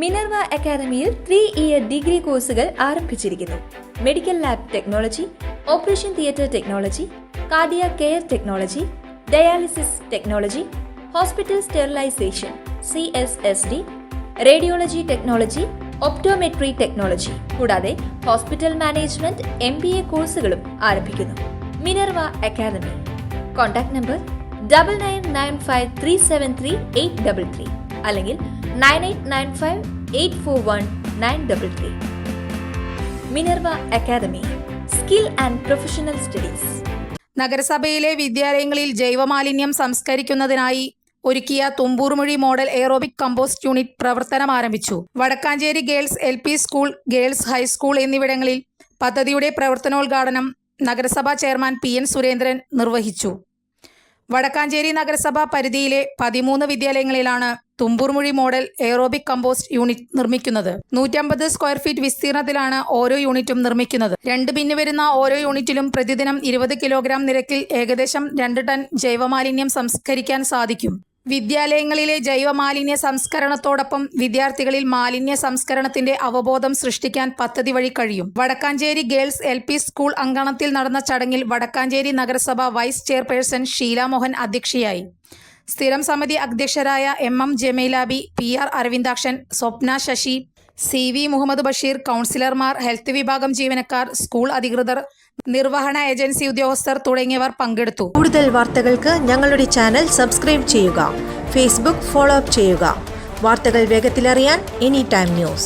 Minerva അക്കാദമിയിൽ 3-ഇയർ degree കോഴ്സുകൾ ആരംഭിച്ചിരിക്കുന്നു. Medical lab technology, operation theatre technology, cardiac care technology, dialysis technology, hospital sterilisation CSSD, radiology technology, optometry technology കൂടാതെ hospital management MBA കോഴ്സുകളും ആരംഭിക്കുന്നു. Minerva academy. Contact number 9995373833 അല്ലെങ്കിൽ 9895841933. Minerva academy, skill and professional studies. നഗരസഭയിലെ വിദ്യാലയങ്ങളിൽ ജൈവമാലിന്യം സംസ്കരിക്കുന്നതിനായി ഒരുക്കിയ Thumboormuzhi model aerobic compost unit പ്രവർത്തനം ആരംഭിച്ചു. Vadakkanchery girls LP school, girls high school എന്നിവിടങ്ങളിൽ പദ്ധതിയുടെ പ്രവർത്തനോദ്ഘാടനം നഗരസഭാ ചെയർമാൻ PN സുരേന്ദ്രൻ നിർവഹിച്ചു. വടക്കാഞ്ചേരി നഗരസഭാ പരിധിയിലെ 13 വിദ്യാലയങ്ങളിലാണ് Thumboormuzhi model aerobic compost unit നിർമ്മിക്കുന്നത്. 150 സ്ക്വയർ ഫീറ്റ് വിസ്തീർണത്തിലാണ് ഓരോ യൂണിറ്റും നിർമ്മിക്കുന്നത്. 2 ബിന്ന് വരുന്ന ഓരോ യൂണിറ്റിലും പ്രതിദിനം 20 കിലോഗ്രാം നിരക്കിൽ ഏകദേശം 2 ടൺ ജൈവമാലിന്യം സംസ്കരിക്കാൻ സാധിക്കും. വിദ്യാലയങ്ങളിലെ ജൈവമാലിന്യ സംസ്കരണത്തോടൊപ്പം വിദ്യാർത്ഥികളിൽ മാലിന്യ സംസ്കരണത്തിന്റെ അവബോധം സൃഷ്ടിക്കാൻ പദ്ധതി വഴി കഴിയും. വടക്കാഞ്ചേരി ഗേൾസ് LP സ്കൂൾ അങ്കണത്തിൽ നടന്ന ചടങ്ങിൽ വടക്കാഞ്ചേരി നഗരസഭ വൈസ് ചെയർപേഴ്സൺ ഷീല മോഹൻ അധ്യക്ഷയായി. സ്ഥിരം സമിതി അധ്യക്ഷരായ MM ജമീലാബി, PR അരവിന്ദാക്ഷൻ, സ്വപ്ന ശശി, CV മുഹമ്മദ് ബഷീർ, കൗൺസിലർമാർ, ഹെൽത്ത് വിഭാഗം ജീവനക്കാർ, സ്കൂൾ അധികൃതർ, നിർവഹണ ഏജൻസി ഉദ്യോഗസ്ഥർ തുടങ്ങിയവർ പങ്കെടുത്തു. കൂടുതൽ വാർത്തകൾക്ക് ഞങ്ങളുടെ ചാനൽ സബ്സ്ക്രൈബ് ചെയ്യുക. Facebook ഫോളോ അപ്പ് ചെയ്യുക. വാർത്തകൾ വേഗത്തിലറിയാൻ Anytime News.